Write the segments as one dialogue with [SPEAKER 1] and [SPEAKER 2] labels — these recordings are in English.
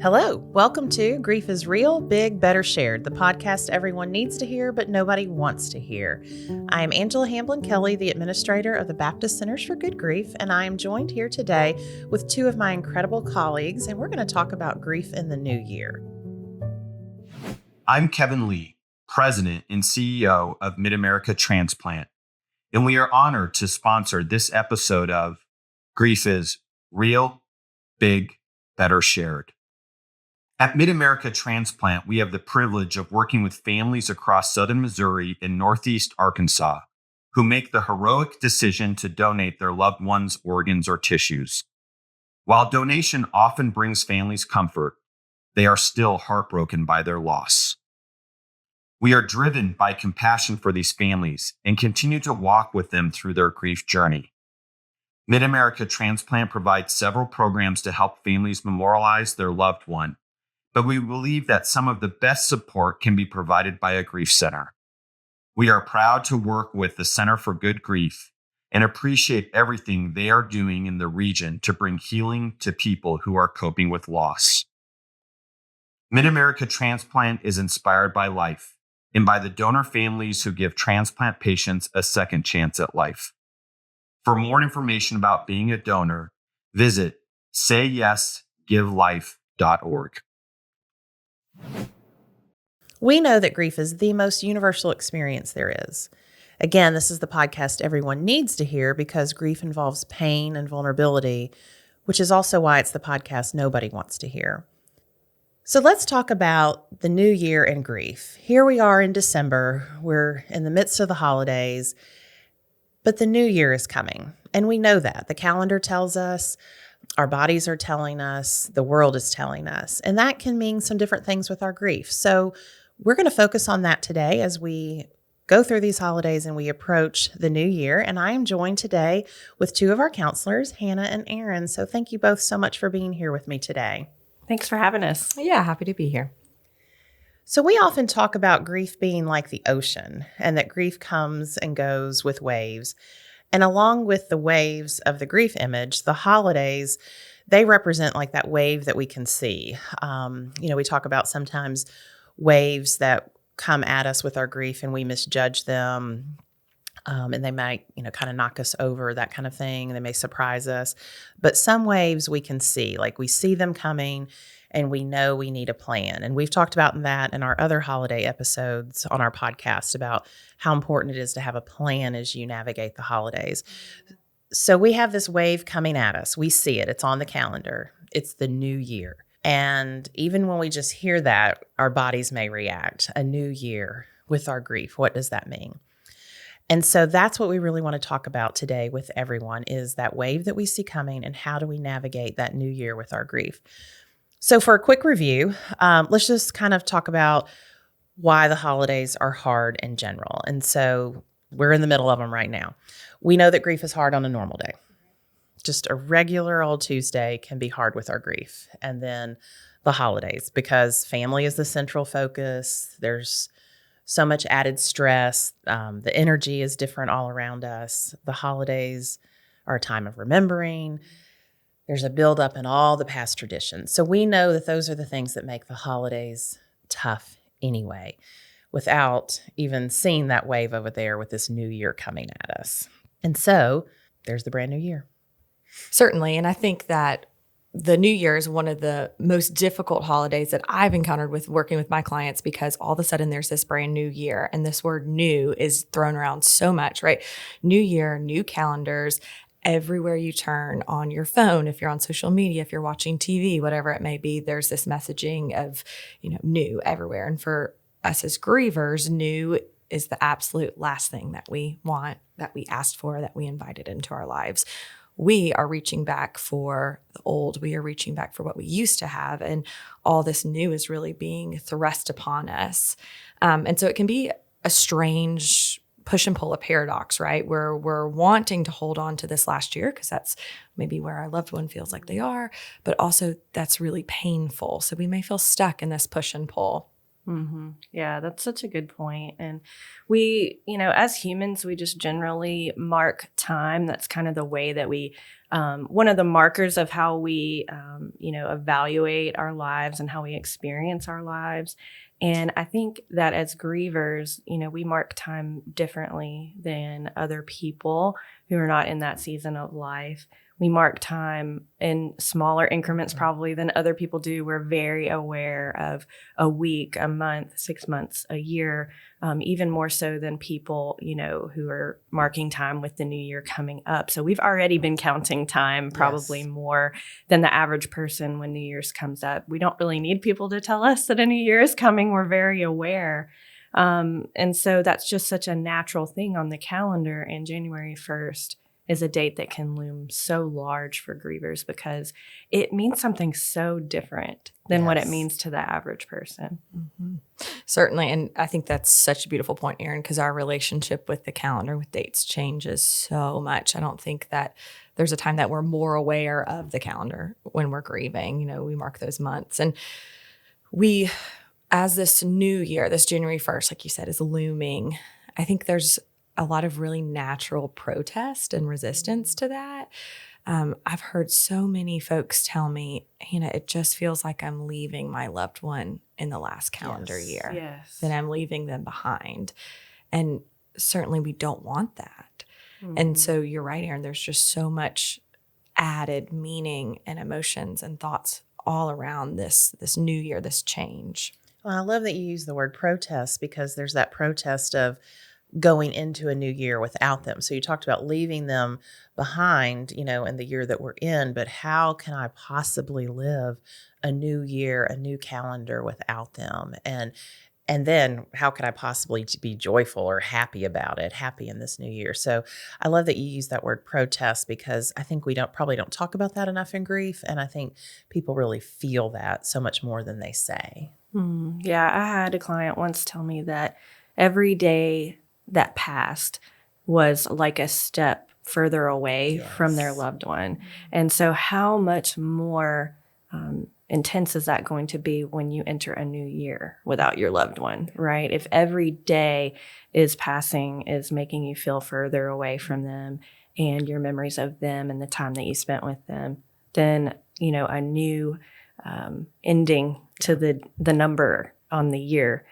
[SPEAKER 1] Hello, welcome to Grief is Real, Big, Better Shared, the podcast everyone needs to hear but nobody wants to hear. I am Angela Hamblin Kelly, the administrator of the Baptist Centers for Good Grief, and I am joined here today with two of my incredible colleagues, and we're going to talk about grief in the new year.
[SPEAKER 2] I'm Kevin Lee, President and CEO of Mid-America Transplant, and we are honored to sponsor this episode of Grief is Real, Big, Better Shared. At Mid-America Transplant, we have the privilege of working with families across southern Missouri and northeast Arkansas who make the heroic decision to donate their loved ones' organs or tissues. While donation often brings families comfort, they are still heartbroken by their loss. We are driven by compassion for these families and continue to walk with them through their grief journey. Mid-America Transplant provides several programs to help families memorialize their loved one, but we believe that some of the best support can be provided by a grief center. We are proud to work with the Center for Good Grief and appreciate everything they are doing in the region to bring healing to people who are coping with loss. Mid-America Transplant is inspired by life and by the donor families who give transplant patients a second chance at life. For more information about being a donor, visit sayyesgivelife.org.
[SPEAKER 1] We know that grief is the most universal experience there is. Again, this is the podcast everyone needs to hear because grief involves pain and vulnerability, which is also why it's the podcast nobody wants to hear. So let's talk about the new year and grief. Here we are in December. We're in the midst of the holidays, but the new year is coming. And we know that. The calendar tells us, our bodies are telling us, the world is telling us. And that can mean some different things with our grief. So we're going to focus on that today as we go through these holidays and we approach the new year. And I am joined today with two of our counselors, Hannah and Aaron. So thank you both so much for being here with me today.
[SPEAKER 3] Thanks for having us.
[SPEAKER 4] Yeah, happy to be here.
[SPEAKER 1] So we often talk about grief being like the ocean and that grief comes and goes with waves. And along with the waves of the grief image, the holidays, they represent like that wave that we can see. We talk about sometimes waves that come at us with our grief and we misjudge them. And they might, kind of knock us over, that kind of thing. They may surprise us. But some waves we can see, like we see them coming and we know we need a plan. And we've talked about that in our other holiday episodes on our podcast about how important it is to have a plan as you navigate the holidays. So we have this wave coming at us. We see it. It's on the calendar. It's the new year. And even when we just hear that, our bodies may react. A new year with our grief. What does that mean? And so that's what we really want to talk about today with everyone is that wave that we see coming and how do we navigate that new year with our grief. So for a quick review, let's just kind of talk about why the holidays are hard in general. And so we're in the middle of them right now. We know that grief is hard on a normal day. Just a regular old Tuesday can be hard with our grief. And then the holidays, because family is the central focus. There's so much added stress. The energy is different all around us. The holidays are a time of remembering. There's a buildup in all the past traditions. So we know that those are the things that make the holidays tough anyway, without even seeing that wave over there with this new year coming at us. And so there's the brand new year.
[SPEAKER 4] Certainly. And I think that the New Year is one of the most difficult holidays that I've encountered with working with my clients because all of a sudden there's this brand new year and this word new is thrown around so much, right? New year, new calendars, everywhere you turn on your phone, if you're on social media, if you're watching TV, whatever it may be, there's this messaging of, new everywhere. And for us as grievers, new is the absolute last thing that we want, that we asked for, that we invited into our lives. We are reaching back for the old. We are reaching back for what we used to have. And all this new is really being thrust upon us. And so it can be a strange push and pull, a paradox, right? Where we're wanting to hold on to this last year because that's maybe where our loved one feels like they are, but also that's really painful. So we may feel stuck in this push and pull.
[SPEAKER 3] Yeah, that's such a good point. And we, as humans, we just generally mark time. That's kind of the way that one of the markers of how we, evaluate our lives and how we experience our lives. And I think that as grievers, we mark time differently than other people who are not in that season of life. We mark time in smaller increments probably than other people do. We're very aware of a week, a month, 6 months, a year, even more so than people, who are marking time with the new year coming up. So we've already been counting time probably more than the average person when New Year's comes up. We don't really need people to tell us that a new year is coming. We're very aware. And so that's just such a natural thing on the calendar. And January 1st is a date that can loom so large for grievers because it means something so different than what it means to the average person.
[SPEAKER 4] Certainly. And I think that's such a beautiful point, Erin, because our relationship with the calendar, with dates, changes so much. I don't think that there's a time that we're more aware of the calendar when we're grieving. We mark those months. And we, as this new year, this January 1st, like you said, is looming, I think there's a lot of really natural protest and resistance to that. I've heard so many folks tell me, it just feels like I'm leaving my loved one in the last calendar year.
[SPEAKER 3] Yes.
[SPEAKER 4] That I'm leaving them behind. And certainly we don't want that. And so you're right, Erin, there's just so much added meaning and emotions and thoughts all around this new year, this change.
[SPEAKER 1] Well, I love that you use the word protest because there's that protest of going into a new year without them. So you talked about leaving them behind, in the year that we're in, but how can I possibly live a new year, a new calendar without them? And then how could I possibly be joyful or happy about it, happy in this new year? So I love that you use that word protest because I think we probably don't talk about that enough in grief. And I think people really feel that so much more than they say.
[SPEAKER 3] Yeah, I had a client once tell me that every day that passed was like a step further away from their loved one. And so how much more intense is that going to be when you enter a new year without your loved one, right? If every day is passing is making you feel further away from them and your memories of them and the time that you spent with them, then, a new ending to the number on the year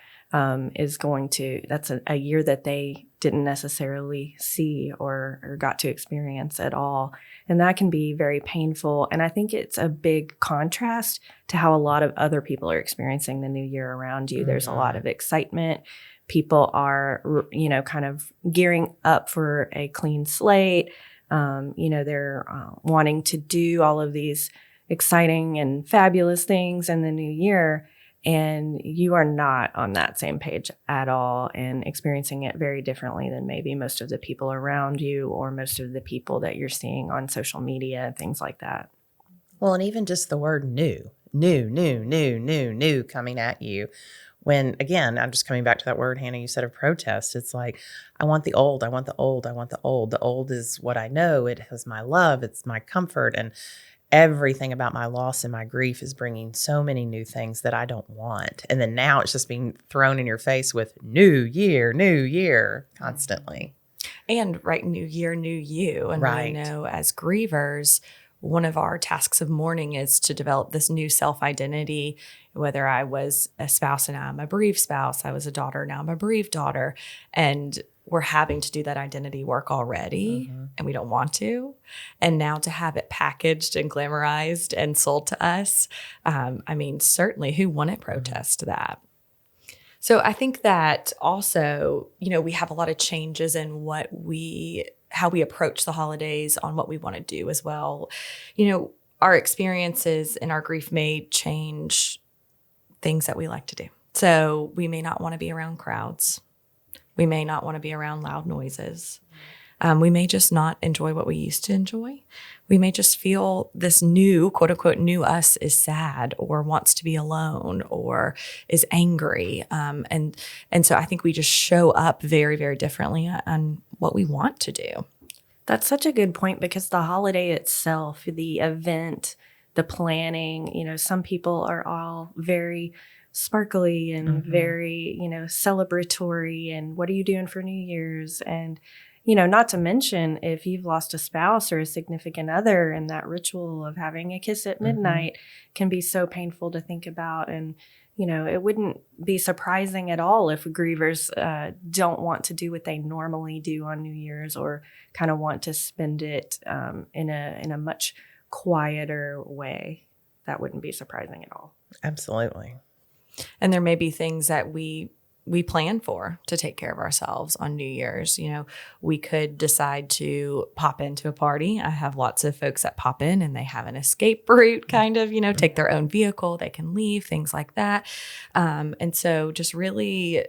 [SPEAKER 3] is going to, that's a year that they didn't necessarily see or got to experience at all. And that can be very painful. And I think it's a big contrast to how a lot of other people are experiencing the new year around you. There's a lot of excitement. People are, kind of gearing up for a clean slate. They're wanting to do all of these exciting and fabulous things in the new year. And you are not on that same page at all and experiencing it very differently than maybe most of the people around you or most of the people that you're seeing on social media and things like that.
[SPEAKER 1] Well, and even just the word new coming at you. When, again, I'm just coming back to that word, Hannah, you said of protest. It's like, I want the old, I want the old, I want the old. The old is what I know. It has my love. It's my comfort. And everything about my loss and my grief is bringing so many new things that I don't want. And then now it's just being thrown in your face with new year constantly.
[SPEAKER 4] And new year, new you. And we know as grievers, one of our tasks of mourning is to develop this new self-identity, whether I was a spouse and now I'm a bereaved spouse, I was a daughter, now I'm a bereaved daughter. And we're having to do that identity work already, and we don't want to. And now to have it packaged and glamorized and sold to us, certainly who wouldn't protest that? So I think that also, we have a lot of changes in how we approach the holidays, on what we want to do as well. Our experiences and our grief may change things that we like to do. So we may not want to be around crowds. We may not want to be around loud noises. We may just not enjoy what we used to enjoy. We may just feel this new, quote unquote, new us is sad or wants to be alone or is angry. And so I think we just show up very, very differently on what we want to do.
[SPEAKER 3] That's such a good point because the holiday itself, the event, the planning, some people are all very sparkly and very, celebratory. And what are you doing for New Year's? And, not to mention if you've lost a spouse or a significant other, and that ritual of having a kiss at midnight can be so painful to think about. And, it wouldn't be surprising at all if grievers don't want to do what they normally do on New Year's, or kind of want to spend it in a much quieter way. That wouldn't be surprising at all.
[SPEAKER 1] Absolutely.
[SPEAKER 4] And there may be things that we plan for to take care of ourselves on New Year's. We could decide to pop into a party. I have lots of folks that pop in and they have an escape route, kind of, take their own vehicle, they can leave, things like that. And so just really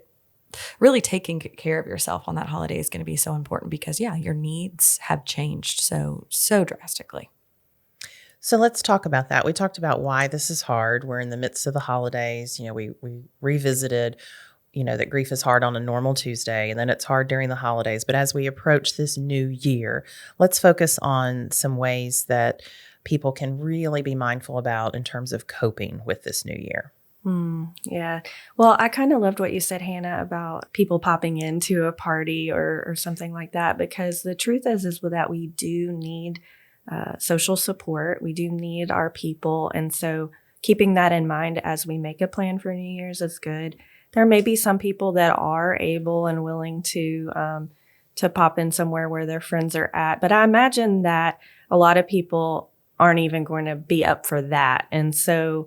[SPEAKER 4] taking care of yourself on that holiday is going to be so important because, your needs have changed so drastically.
[SPEAKER 1] So let's talk about that. We talked about why this is hard. We're in the midst of the holidays. We revisited that grief is hard on a normal Tuesday, and then it's hard during the holidays. But as we approach this new year, let's focus on some ways that people can really be mindful about in terms of coping with this new year.
[SPEAKER 3] Yeah. Well, I kind of loved what you said, Hannah, about people popping into a party or something like that, because the truth is that we do need social support. We do need our people. And so keeping that in mind as we make a plan for New Year's is good. There may be some people that are able and willing to pop in somewhere where their friends are at. But I imagine that a lot of people aren't even going to be up for that. And so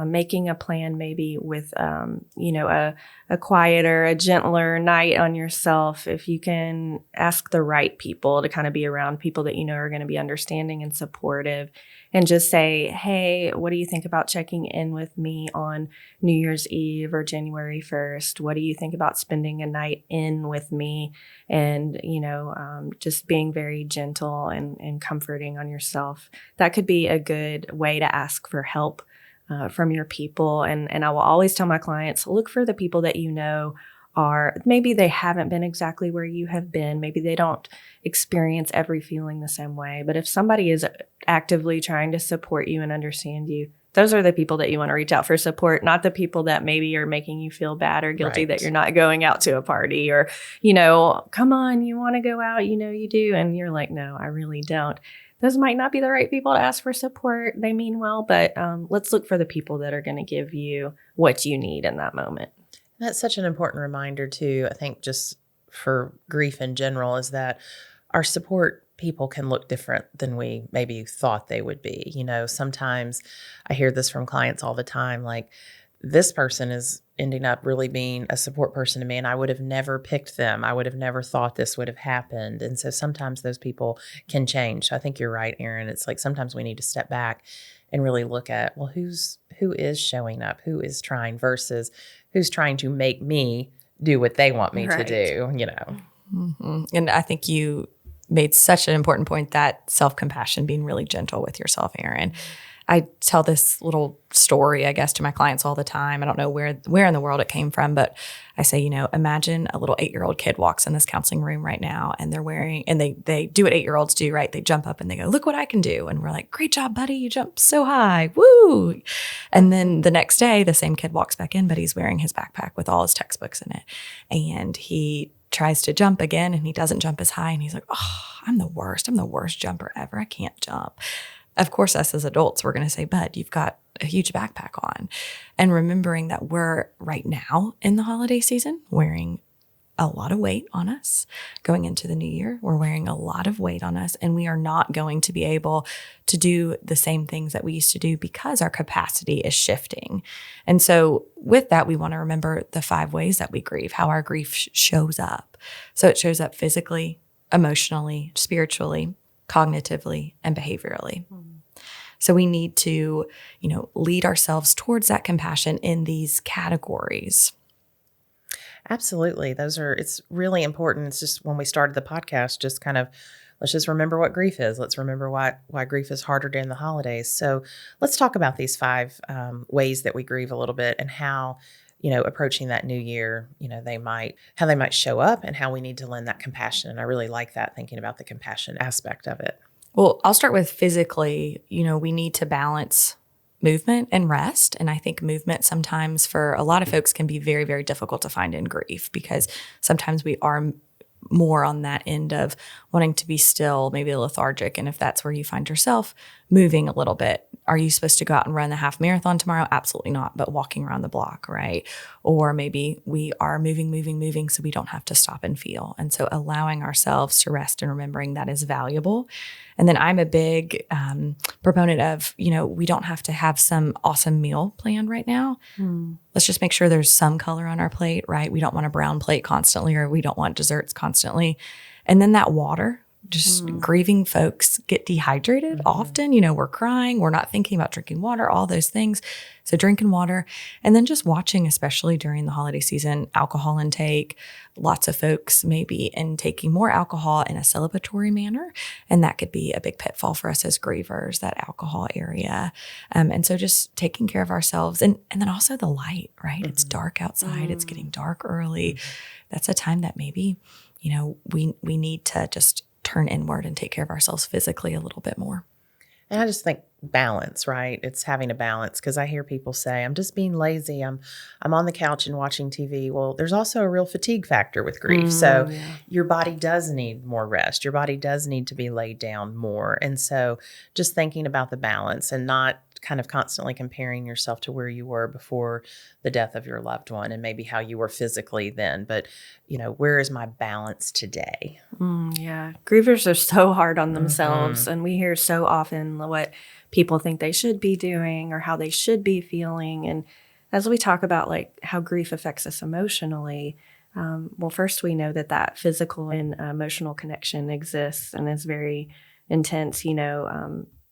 [SPEAKER 3] making a plan maybe with, a quieter, a gentler night on yourself, if you can ask the right people to kind of be around people that are going to be understanding and supportive, and just say, hey, what do you think about checking in with me on New Year's Eve or January 1st? What do you think about spending a night in with me? And, just being very gentle and comforting on yourself. That could be a good way to ask for help from your people. And I will always tell my clients, look for the people that are, maybe they haven't been exactly where you have been. Maybe they don't experience every feeling the same way. But if somebody is actively trying to support you and understand you, those are the people that you want to reach out for support, not the people that maybe are making you feel bad or guilty that you're not going out to a party, or, come on, you want to go out, you do. And you're like, no, I really don't. Those might not be the right people to ask for support. They mean well, but let's look for the people that are going to give you what you need in that moment.
[SPEAKER 1] That's such an important reminder too, I think, just for grief in general, is that our support people can look different than we maybe thought they would be. Sometimes I hear this from clients all the time, like, this person is ending up really being a support person to me, and I would have never picked them. I would have never thought this would have happened. And so sometimes those people can change. I think you're right, Erin. It's like sometimes we need to step back and really look at, well, who is showing up, who is trying, versus who's trying to make me do what they want me to do,
[SPEAKER 4] And I think you made such an important point, that self-compassion, being really gentle with yourself, Erin. I tell this little story, I guess, to my clients all the time. I don't know where in the world it came from, but I say, imagine a little 8-year-old kid walks in this counseling room right now, and they're wearing, and they do what 8-year-olds do, right? They jump up and they go, look what I can do. And we're like, great job, buddy. You jumped so high. Woo. And then the next day, the same kid walks back in, but he's wearing his backpack with all his textbooks in it. And he tries to jump again, and he doesn't jump as high. And he's like, oh, I'm the worst. I'm the worst jumper ever. I can't jump. Of course, us as adults, we're going to say, bud, you've got a huge backpack on. And remembering that we're right now in the holiday season wearing a lot of weight on us. Going into the new year, we're wearing a lot of weight on us, and we are not going to be able to do the same things that we used to do because our capacity is shifting. And so with that, we want to remember the 5 ways that we grieve, how our grief shows up. So it shows up physically, emotionally, spiritually, cognitively, and behaviorally. So we need to, lead ourselves towards that compassion in these categories.
[SPEAKER 1] Absolutely. It's really important. It's just when we started the podcast, just kind of, let's just remember what grief is. Let's remember why grief is harder during the holidays. So let's talk about these 5 ways that we grieve a little bit, and how, approaching that new year, how they might show up, and how we need to lend that compassion. And I really like that, thinking about the compassion aspect of it.
[SPEAKER 4] Well, I'll start with physically. We need to balance movement and rest. And I think movement sometimes for a lot of folks can be very, very difficult to find in grief, because sometimes we are more on that end of wanting to be still, maybe lethargic. And if that's where you find yourself, moving a little bit. Are you supposed to go out and run the half marathon tomorrow? Absolutely not, but walking around the block, right? Or maybe we are moving, so we don't have to stop and feel. And so allowing ourselves to rest and remembering that is valuable. And then I'm a big proponent of, we don't have to have some awesome meal planned right now. Let's just make sure there's some color on our plate, right? We don't want a brown plate constantly, or we don't want desserts constantly. And then that water, just grieving folks get dehydrated often. We're crying, we're not thinking about drinking water, all those things. So drinking water, and then just watching, especially during the holiday season, alcohol intake. Lots of folks may be intaking more alcohol in a celebratory manner, and that could be a big pitfall for us as grievers, that alcohol area. And so just taking care of ourselves, and then also the light, right? It's dark outside. It's getting dark early. That's a time that maybe, we need to just turn inward and take care of ourselves physically a little bit more.
[SPEAKER 1] And I just think balance, right? It's having a balance, because I hear people say, I'm just being lazy. I'm on the couch and watching TV. Well, there's also a real fatigue factor with grief. So your body does need more rest. Your body does need to be laid down more. And so just thinking about the balance and not kind of constantly comparing yourself to where you were before the death of your loved one and maybe how you were physically then. But, where is my balance today?
[SPEAKER 3] Yeah. Grievers are so hard on themselves. And we hear so often what people think they should be doing or how they should be feeling. And as we talk about like how grief affects us emotionally, well, first we know that physical and emotional connection exists and is very intense,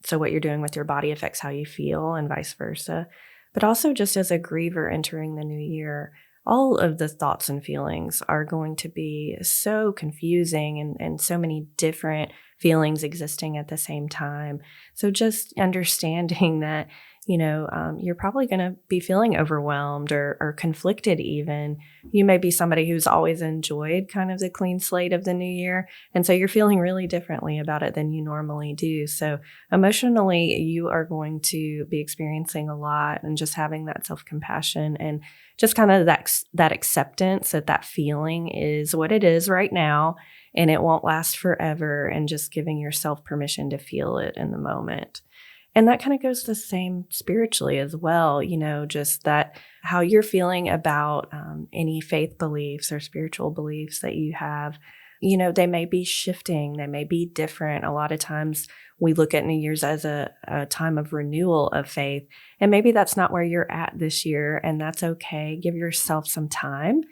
[SPEAKER 3] so what you're doing with your body affects how you feel and vice versa. But also just as a griever entering the new year, all of the thoughts and feelings are going to be so confusing and so many different feelings existing at the same time. So just understanding that, you're probably going to be feeling overwhelmed or conflicted even. You may be somebody who's always enjoyed kind of the clean slate of the new year. And so you're feeling really differently about it than you normally do. So emotionally, you are going to be experiencing a lot, and just having that self-compassion and just kind of that acceptance that feeling is what it is right now, and it won't last forever, and just giving yourself permission to feel it in the moment. And that kind of goes the same spiritually as well, just that how you're feeling about any faith beliefs or spiritual beliefs that you have, they may be shifting, they may be different. A lot of times we look at New Year's as a time of renewal of faith, and maybe that's not where you're at this year, and that's okay. Give yourself some time,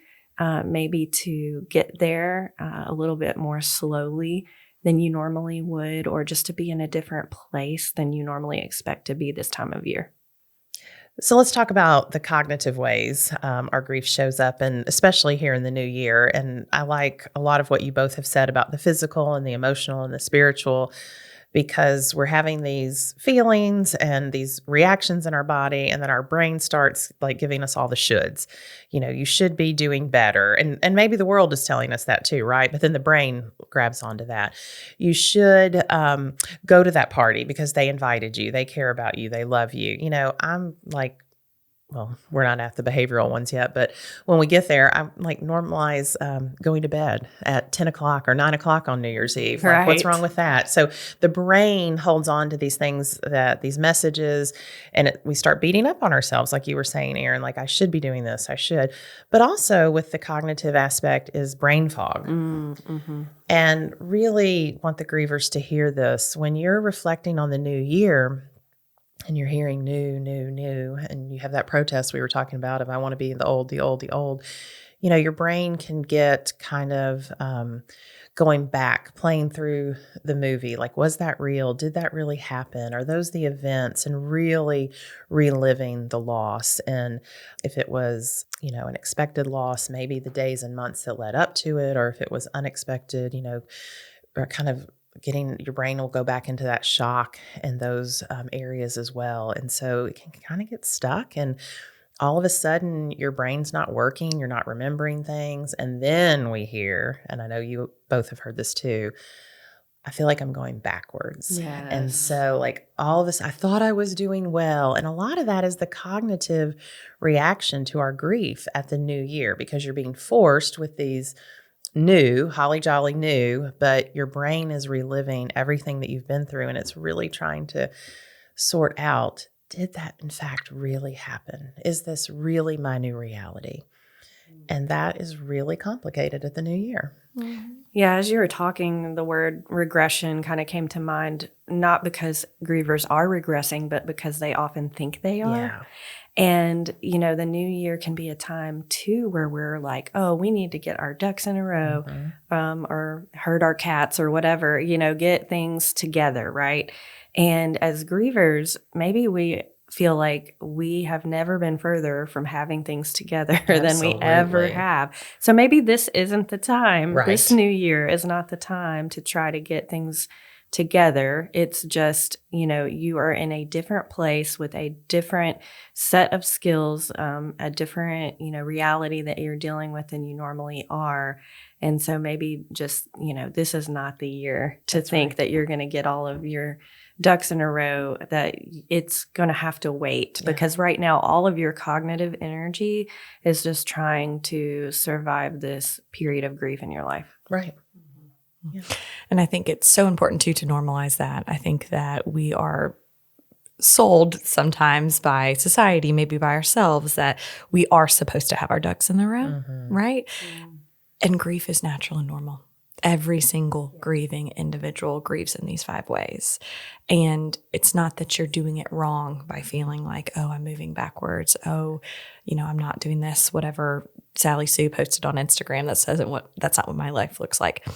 [SPEAKER 3] maybe to get there a little bit more slowly than you normally would, or just to be in a different place than you normally expect to be this time of year.
[SPEAKER 1] So let's talk about the cognitive ways our grief shows up, and especially here in the new year. And I like a lot of what you both have said about the physical and the emotional and the spiritual, because we're having these feelings and these reactions in our body, and then our brain starts like giving us all the shoulds. You should be doing better. And maybe the world is telling us that too, right? But then the brain grabs onto that. You should go to that party because they invited you. They care about you. They love you. I'm like, well, we're not at the behavioral ones yet, but when we get there, I like normalize going to bed at 10 o'clock or 9 o'clock on New Year's Eve. Like,
[SPEAKER 3] Right.
[SPEAKER 1] what's wrong with that? So the brain holds on to these things, these messages, and we start beating up on ourselves, like you were saying, Erin, like I should be doing this, I should. But also with the cognitive aspect is brain fog. And really want the grievers to hear this. When you're reflecting on the new year, and you're hearing new, and you have that protest we were talking about of I want to be the old, your brain can get kind of going back, playing through the movie. Like, was that real? Did that really happen? Are those the events? And really reliving the loss. And if it was, an expected loss, maybe the days and months that led up to it, or if it was unexpected, or kind of getting your brain will go back into that shock in those areas as well. And so it can kind of get stuck, and all of a sudden your brain's not working, you're not remembering things. And then we hear, and I know you both have heard this too, I feel like I'm going backwards.
[SPEAKER 3] Yes.
[SPEAKER 1] And so, like, all of this, I thought I was doing well. And a lot of that is the cognitive reaction to our grief at the new year, because you're being forced with these new, holly jolly new, but your brain is reliving everything that you've been through. And it's really trying to sort out, did that in fact really happen? Is this really my new reality? And that is really complicated at the new year.
[SPEAKER 3] Yeah, as you were talking, the word regression kind of came to mind, not because grievers are regressing, but because they often think they are.
[SPEAKER 1] Yeah.
[SPEAKER 3] And, the new year can be a time too where we're like, oh, we need to get our ducks in a row, or herd our cats or whatever, get things together, right? And as grievers, maybe we feel like we have never been further from having things together than we ever
[SPEAKER 1] Absolutely.
[SPEAKER 3] have. So maybe this isn't the time.
[SPEAKER 1] Right.
[SPEAKER 3] This new year is not the time to try to get things together. It's just, you are in a different place with a different set of skills, a different, reality that you're dealing with than you normally are. And so maybe just, this is not the year to think that you're going to get all of your ducks in a row, that it's going to have to wait, because right now all of your cognitive energy is just trying to survive this period of grief in your life.
[SPEAKER 1] Right.
[SPEAKER 4] Yeah. And I think it's so important too to normalize that. I think that we are sold sometimes by society, maybe by ourselves, that we are supposed to have our ducks in the row, right? And grief is natural and normal. Every single grieving individual grieves in these 5 ways. And it's not that you're doing it wrong by feeling like, oh, I'm moving backwards. Oh, I'm not doing this, whatever Sally Sue posted on Instagram that says that's not what my life looks like.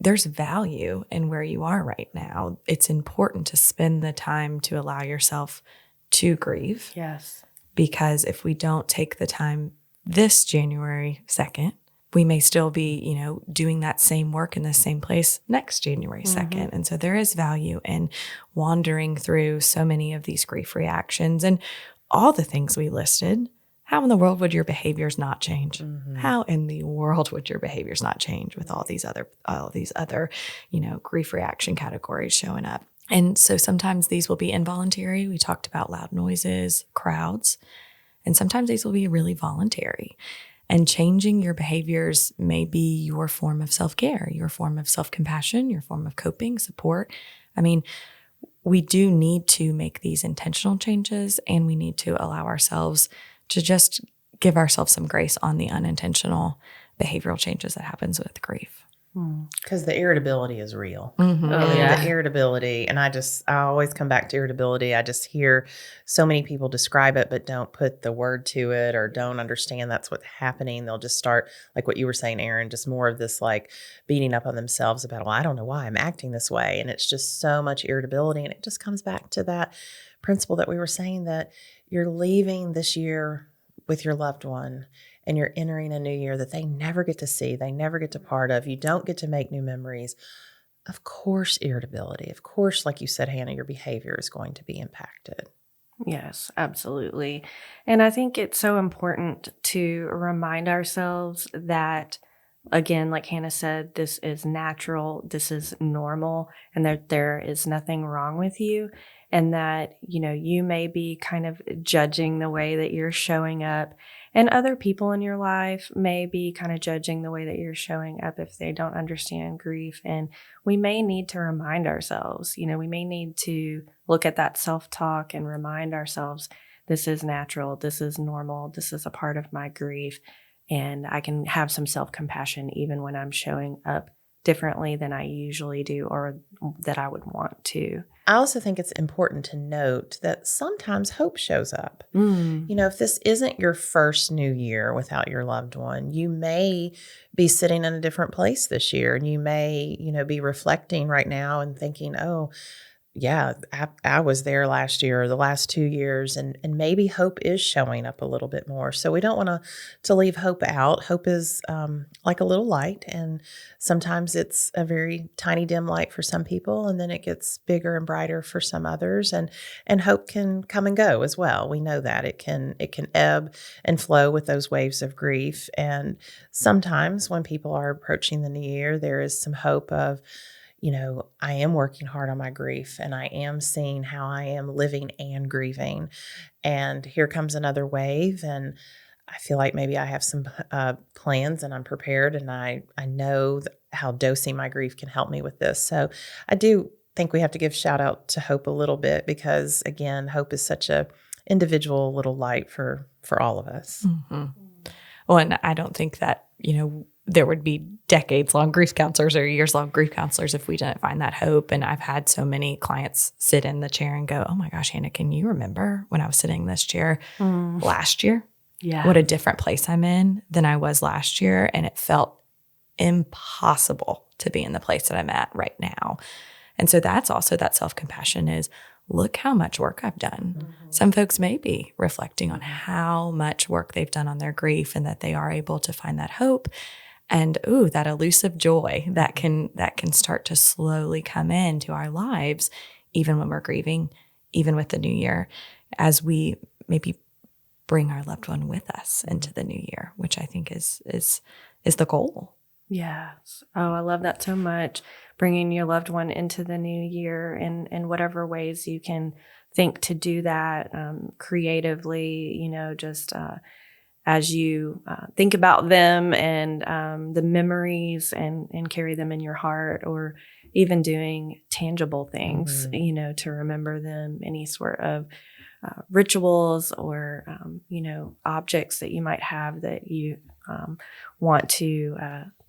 [SPEAKER 4] There's value in where you are right now. It's important to spend the time to allow yourself to grieve.
[SPEAKER 3] Yes.
[SPEAKER 4] Because if we don't take the time this January 2nd, we may still be, doing that same work in the same place next January 2nd. And so there is value in wandering through so many of these grief reactions and all the things we listed. How in the world would your behaviors not change? How in the world would your behaviors not change with all these other, grief reaction categories showing up? And so sometimes these will be involuntary. We talked about loud noises, crowds, and sometimes these will be really voluntary. And changing your behaviors may be your form of self-care, your form of self-compassion, your form of coping, support. I mean, we do need to make these intentional changes, and we need to allow ourselves to just give ourselves some grace on the unintentional behavioral changes that happens with grief.
[SPEAKER 1] Because the irritability is real.
[SPEAKER 3] Yeah.
[SPEAKER 1] The irritability, and I always come back to irritability. I just hear so many people describe it, but don't put the word to it or don't understand that's what's happening. They'll just start, like what you were saying, Erin, just more of this like beating up on themselves about, well, I don't know why I'm acting this way. And it's just so much irritability. And it just comes back to that principle that we were saying, that you're leaving this year with your loved one, and you're entering a new year that they never get to see, they never get to part of. You don't get to make new memories. Of course, irritability. Of course, like you said, Hannah, your behavior is going to be impacted.
[SPEAKER 3] Yes, absolutely. And I think it's so important to remind ourselves that, again, like Hannah said, this is natural, this is normal, and that there is nothing wrong with you. And that, you may be kind of judging the way that you're showing up, and other people in your life may be kind of judging the way that you're showing up if they don't understand grief. And we may need to remind ourselves, we may need to look at that self-talk and remind ourselves, this is natural, this is normal, this is a part of my grief, and I can have some self-compassion even when I'm showing up differently than I usually do or that I would want to.
[SPEAKER 1] I also think it's important to note that sometimes hope shows up. If this isn't your first new year without your loved one, you may be sitting in a different place this year, and you may, be reflecting right now and thinking, oh, yeah, I was there last year or the last 2 years, and maybe hope is showing up a little bit more. So we don't want to leave hope out. Hope is like a little light, and sometimes it's a very tiny dim light for some people, and then it gets bigger and brighter for some others. And hope can come and go as well. We know that it can ebb and flow with those waves of grief. And sometimes when people are approaching the new year, there is some hope of, I am working hard on my grief and I am seeing how I am living and grieving. And here comes another wave. And I feel like maybe I have some plans and I'm prepared and I know how dosing my grief can help me with this. So I do think we have to give shout out to Hope a little bit because, again, Hope is such a individual little light for all of us.
[SPEAKER 4] Mm-hmm. Well, and I don't think that, there would be decades-long grief counselors or years-long grief counselors if we didn't find that hope. And I've had so many clients sit in the chair and go, oh my gosh, Hannah, can you remember when I was sitting in this chair last year?
[SPEAKER 3] Yeah.
[SPEAKER 4] What a different place I'm in than I was last year. And it felt impossible to be in the place that I'm at right now. And so that's also that self-compassion is, look how much work I've done. Mm-hmm. Some folks may be reflecting on how much work they've done on their grief and that they are able to find that hope and that elusive joy that can start to slowly come into our lives, even when we're grieving, even with the new year, as we maybe bring our loved one with us into the new year, which I think is the goal.
[SPEAKER 3] Yes. Oh, I love that so much. Bringing your loved one into the new year in whatever ways you can think to do that creatively, just as you think about them and the memories and carry them in your heart, or even doing tangible things, to remember them, any sort of rituals or, objects that you might have that you want to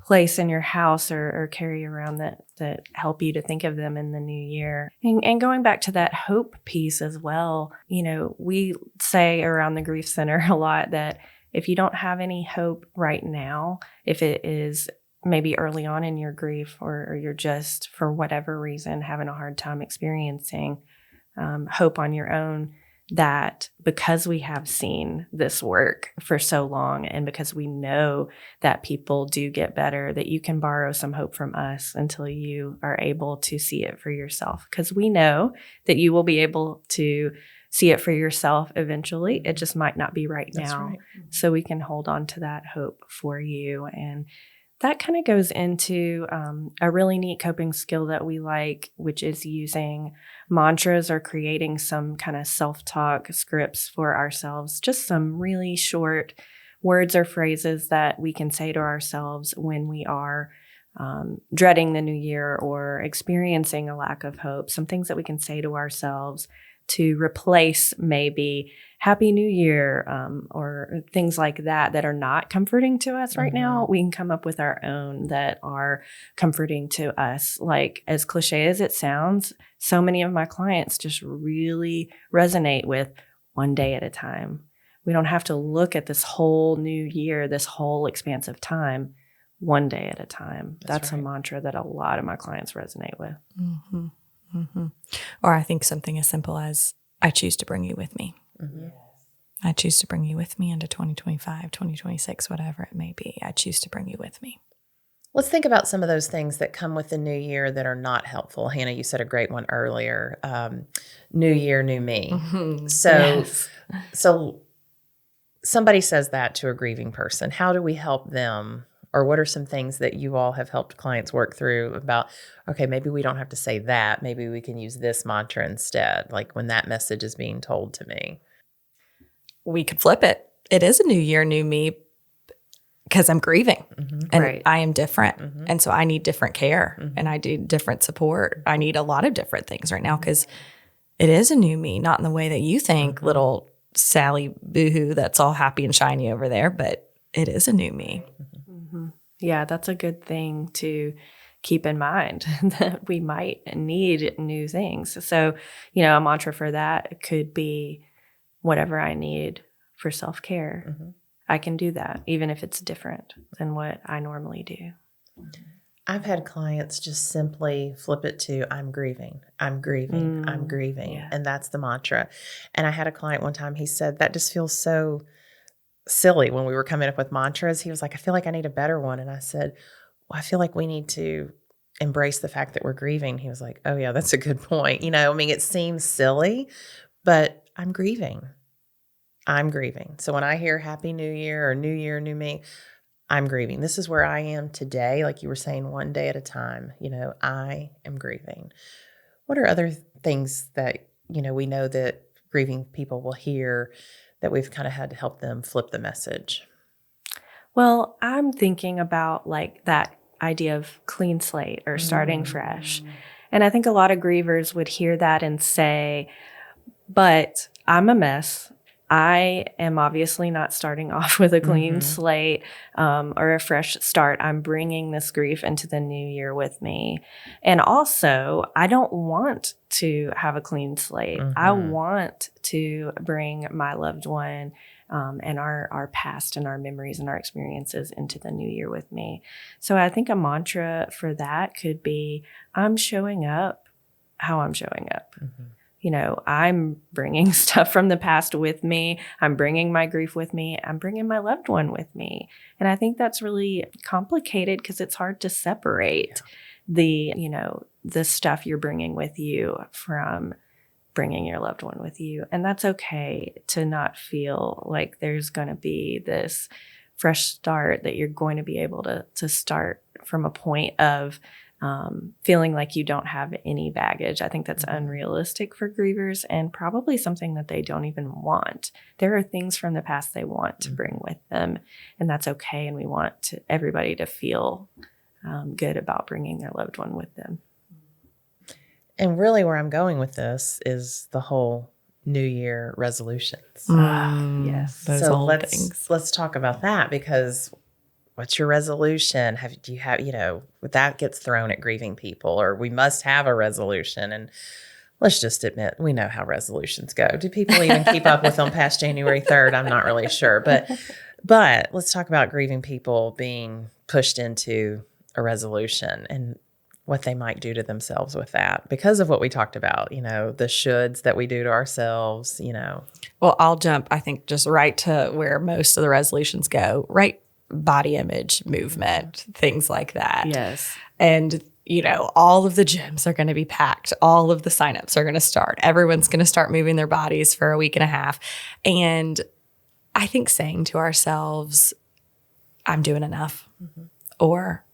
[SPEAKER 3] place in your house or carry around that help you to think of them in the new year. And going back to that hope piece as well, we say around the Grief Center a lot that if you don't have any hope right now, if it is maybe early on in your grief or you're just for whatever reason having a hard time experiencing hope on your own, that because we have seen this work for so long and because we know that people do get better, that you can borrow some hope from us until you are able to see it for yourself. Because we know that you will be able to see it for yourself eventually. It just might not be right now. That's right. So we can hold on to that hope for you. And that kind of goes into a really neat coping skill that we like, which is using mantras or creating some kind of self-talk scripts for ourselves, just some really short words or phrases that we can say to ourselves when we are dreading the new year or experiencing a lack of hope, some things that we can say to ourselves to replace maybe Happy New Year or things like that are not comforting to us right now. We can come up with our own that are comforting to us. Like, as cliche as it sounds, so many of my clients just really resonate with one day at a time. We don't have to look at this whole new year, this whole expanse of time, one day at a time. That's right. A mantra that a lot of my clients resonate with.
[SPEAKER 4] Mm-hmm. Mm-hmm. Or I think something as simple as, I choose to bring you with me. Mm-hmm. I choose to bring you with me into 2025, 2026, whatever it may be. I choose to bring you with me.
[SPEAKER 1] Let's think about some of those things that come with the new year that are not helpful. Hannah, you said a great one earlier. New year, new me. Mm-hmm. So somebody says that to a grieving person. How do we help them? Or what are some things that you all have helped clients work through about, okay, maybe we don't have to say that. Maybe we can use this mantra instead, like when that message is being told to me.
[SPEAKER 4] We could flip it. It is a new year, new me, because I'm grieving and right. I am different. Mm-hmm. And so I need different care and I need different support. I need a lot of different things right now because it is a new me, not in the way that you think, little Sally Boohoo that's all happy and shiny over there, but it is a new me.
[SPEAKER 3] Yeah, that's a good thing to keep in mind that we might need new things. So, a mantra for that could be whatever I need for self-care. Mm-hmm. I can do that, even if it's different than what I normally do.
[SPEAKER 1] I've had clients just simply flip it to, I'm grieving, I'm grieving, I'm grieving. Yeah. And that's the mantra. And I had a client one time, he said, that just feels so silly when we were coming up with mantras. He was like, I feel like I need a better one. And I said, well, I feel like we need to embrace the fact that we're grieving. He was like, oh yeah, that's a good point. It seems silly, but I'm grieving. I'm grieving. So when I hear Happy New Year or New Year, New Me, I'm grieving. This is where I am today. Like you were saying, one day at a time, I am grieving. What are other things that, we know that grieving people will hear that we've kind of had to help them flip the message?
[SPEAKER 3] Well, I'm thinking about like that idea of clean slate or starting fresh. And I think a lot of grievers would hear that and say, but I'm a mess. I am obviously not starting off with a clean slate or a fresh start. I'm bringing this grief into the new year with me. And also, I don't want to have a clean slate. I want to bring my loved one and our past and our memories and our experiences into the new year with me. So I think a mantra for that could be, I'm showing up how I'm showing up. I'm bringing stuff from the past with me. I'm bringing my grief with me. I'm bringing my loved one with me. And I think that's really complicated because it's hard to separate the stuff you're bringing with you from bringing your loved one with you. And that's okay to not feel like there's going to be this fresh start, that you're going to be able to start from a point of feeling like you don't have any baggage. I think that's unrealistic for grievers and probably something that they don't even want. There are things from the past they want to bring with them, and that's okay. And we want everybody to feel good about bringing their loved one with them.
[SPEAKER 1] And really where I'm going with this is the whole New Year resolutions.
[SPEAKER 3] Yes.
[SPEAKER 4] Those
[SPEAKER 1] So
[SPEAKER 4] old things.
[SPEAKER 1] let's talk about that, because what's your resolution? Do you have, that gets thrown at grieving people, or we must have a resolution. And let's just admit, we know how resolutions go. Do people even keep up with them past January 3rd? I'm not really sure. But let's talk about grieving people being pushed into a resolution and what they might do to themselves with that because of what we talked about, the shoulds that we do to ourselves,
[SPEAKER 4] Well, I'll jump, I think, just right to where most of the resolutions go, right? Body image, movement, things like that.
[SPEAKER 3] Yes.
[SPEAKER 4] And, all of the gyms are going to be packed. All of the signups are going to start. Everyone's going to start moving their bodies for a week and a half. And I think saying to ourselves, I'm doing enough, or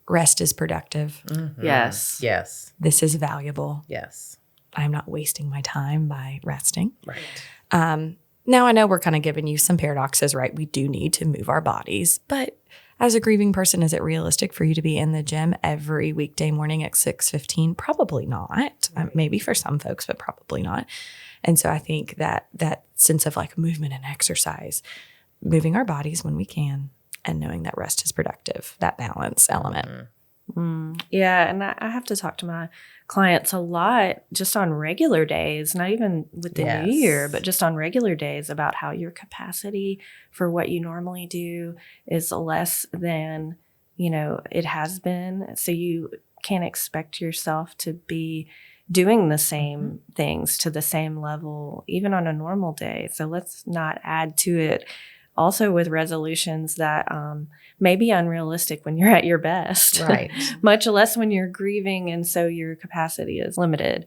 [SPEAKER 4] rest is productive.
[SPEAKER 3] Yes.
[SPEAKER 1] Yes.
[SPEAKER 4] This is valuable.
[SPEAKER 1] Yes.
[SPEAKER 4] I'm not wasting my time by resting.
[SPEAKER 1] Right.
[SPEAKER 4] Now, I know we're kind of giving you some paradoxes, right? We do need to move our bodies, but as a grieving person, is it realistic for you to be in the gym every weekday morning at 6:15? Probably not. Maybe for some folks, but probably not. And so I think that sense of like movement and exercise, moving our bodies when we can, and knowing that rest is productive, that balance element.
[SPEAKER 3] Yeah, and I have to talk to my clients a lot just on regular days, not even with the new year, but just on regular days, about how your capacity for what you normally do is less than, it has been. So you can't expect yourself to be doing the same things to the same level, even on a normal day. So let's not add to it. Also with resolutions that may be unrealistic when you're at your best,
[SPEAKER 1] Right.
[SPEAKER 3] much less when you're grieving, and so your capacity is limited.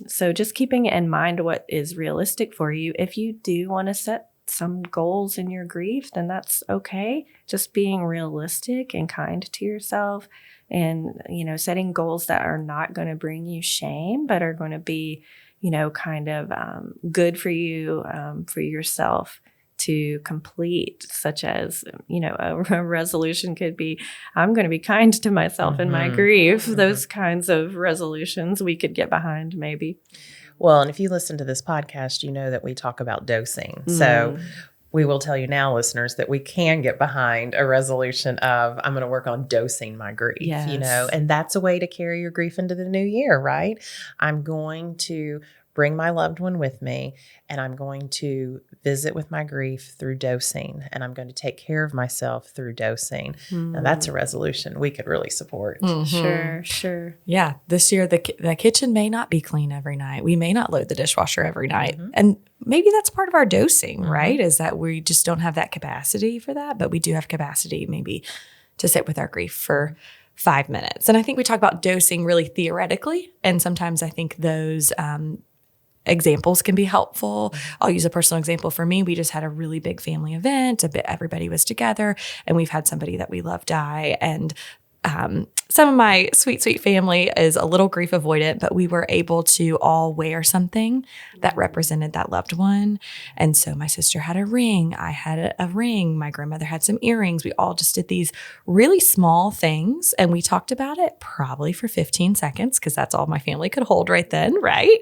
[SPEAKER 3] So just keeping in mind what is realistic for you. If you do want to set some goals in your grief, then that's okay. Just being realistic and kind to yourself, and setting goals that are not going to bring you shame, but are going to be kind of good for you, for yourself to complete, such as, a resolution could be, I'm going to be kind to myself in my grief. Those kinds of resolutions we could get behind maybe.
[SPEAKER 1] Well, and if you listen to this podcast, you know that we talk about dosing. So we will tell you now, listeners, that we can get behind a resolution of, I'm going to work on dosing my grief, and that's a way to carry your grief into the new year, right? I'm going to bring my loved one with me, and I'm going to visit with my grief through dosing, and I'm going to take care of myself through dosing. Now, that's a resolution we could really support.
[SPEAKER 3] Sure.
[SPEAKER 4] Yeah. This year, the kitchen may not be clean every night. We may not load the dishwasher every night. And maybe that's part of our dosing, right? Is that we just don't have that capacity for that, but we do have capacity maybe to sit with our grief for 5 minutes. And I think we talk about dosing really theoretically. And sometimes I think those examples can be helpful. I'll use a personal example for me. We just had a really big family event. Everybody was together, and we've had somebody that we love die. And some of my sweet family is a little grief avoidant, but we were able to all wear something that represented that loved one. And so my sister had a ring. I had a ring. My grandmother had some earrings. We all just did these really small things. And we talked about it probably for 15 seconds because that's all my family could hold right then, right?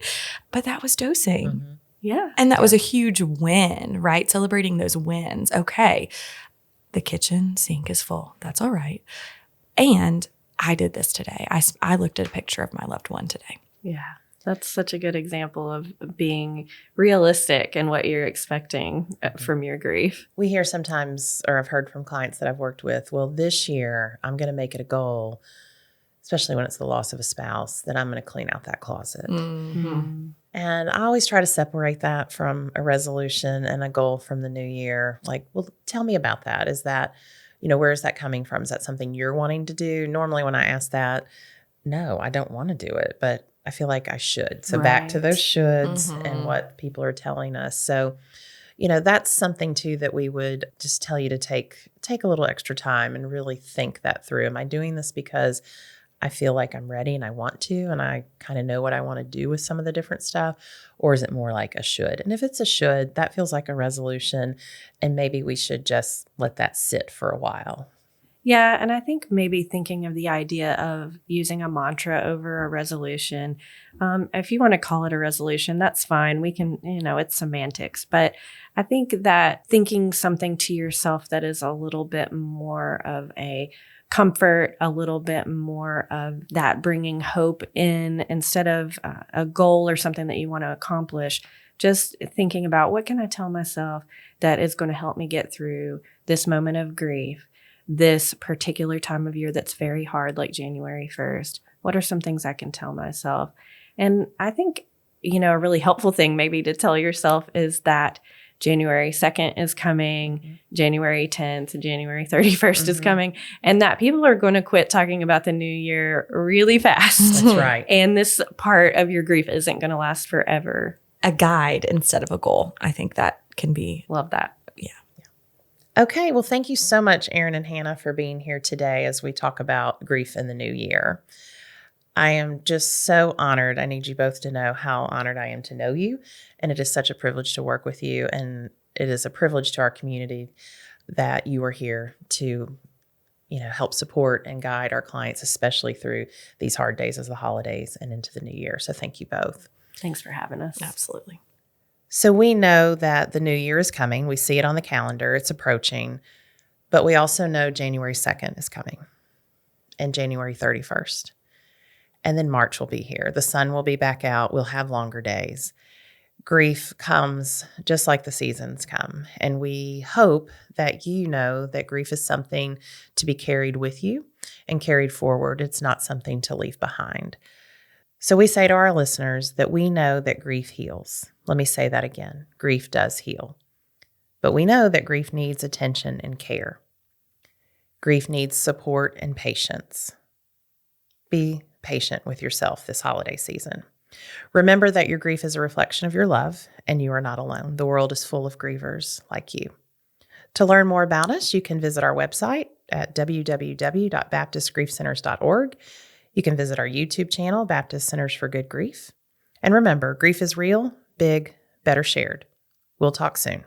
[SPEAKER 4] But that was dosing.
[SPEAKER 1] Mm-hmm.
[SPEAKER 3] Yeah.
[SPEAKER 4] And that was a huge win, right? Celebrating those wins. Okay, the kitchen sink is full. That's all right. And I did this today. I looked at a picture of my loved one today.
[SPEAKER 3] Yeah. That's such a good example of being realistic in what you're expecting from your grief.
[SPEAKER 1] We hear sometimes, or I've heard from clients that I've worked with, well, this year I'm going to make it a goal, especially when it's the loss of a spouse, that I'm going to clean out that closet.
[SPEAKER 3] Mm-hmm.
[SPEAKER 1] And I always try to separate that from a resolution and a goal from the new year. Like, well, tell me about that. Is that, where is that coming from? Is that something you're wanting to do? Normally when I ask that, no, I don't want to do it, but I feel like I should. So back to those shoulds and what people are telling us. So, that's something too that we would just tell you to take a little extra time and really think that through. Am I doing this because I feel like I'm ready and I want to, and I kind of know what I want to do with some of the different stuff? Or is it more like a should? And if it's a should, that feels like a resolution, and maybe we should just let that sit for a while.
[SPEAKER 3] Yeah, and I think maybe thinking of the idea of using a mantra over a resolution, if you want to call it a resolution, that's fine. We can, it's semantics. But I think that thinking something to yourself that is a little bit more of a comfort, a little bit more of that bringing hope in instead of a goal or something that you want to accomplish, just thinking about what can I tell myself that is going to help me get through this moment of grief, this particular time of year that's very hard, like January 1st. What are some things I can tell myself? And I think, a really helpful thing maybe to tell yourself is that January 2nd is coming, January 10th, January 31st is coming, and that people are going to quit talking about the new year really fast.
[SPEAKER 1] That's right.
[SPEAKER 3] And this part of your grief isn't going to last forever.
[SPEAKER 4] A guide instead of a goal. I think that can be.
[SPEAKER 3] Love that.
[SPEAKER 4] Yeah.
[SPEAKER 1] Okay. Well, thank you so much, Erin and Hannah, for being here today as we talk about grief in the new year. I am just so honored. I need you both to know how honored I am to know you. And it is such a privilege to work with you. And it is a privilege to our community that you are here to, help support and guide our clients, especially through these hard days as the holidays and into the new year. So thank you both.
[SPEAKER 3] Thanks for having us.
[SPEAKER 4] Absolutely.
[SPEAKER 1] So we know that the new year is coming. We see it on the calendar. It's approaching. But we also know January 2nd is coming and January 31st. And then March will be here. The sun will be back out. We'll have longer days. Grief comes just like the seasons come. And we hope that you know that grief is something to be carried with you and carried forward. It's not something to leave behind. So we say to our listeners that we know that grief heals. Let me say that again. Grief does heal. But we know that grief needs attention and care. Grief needs support and patience. Be patient with yourself this holiday season. Remember that your grief is a reflection of your love, and you are not alone. The world is full of grievers like you. To learn more about us, you can visit our website at www.baptistgriefcenters.org. You can visit our YouTube channel, Baptist Centers for Good Grief. And remember, grief is real, big, better shared. We'll talk soon.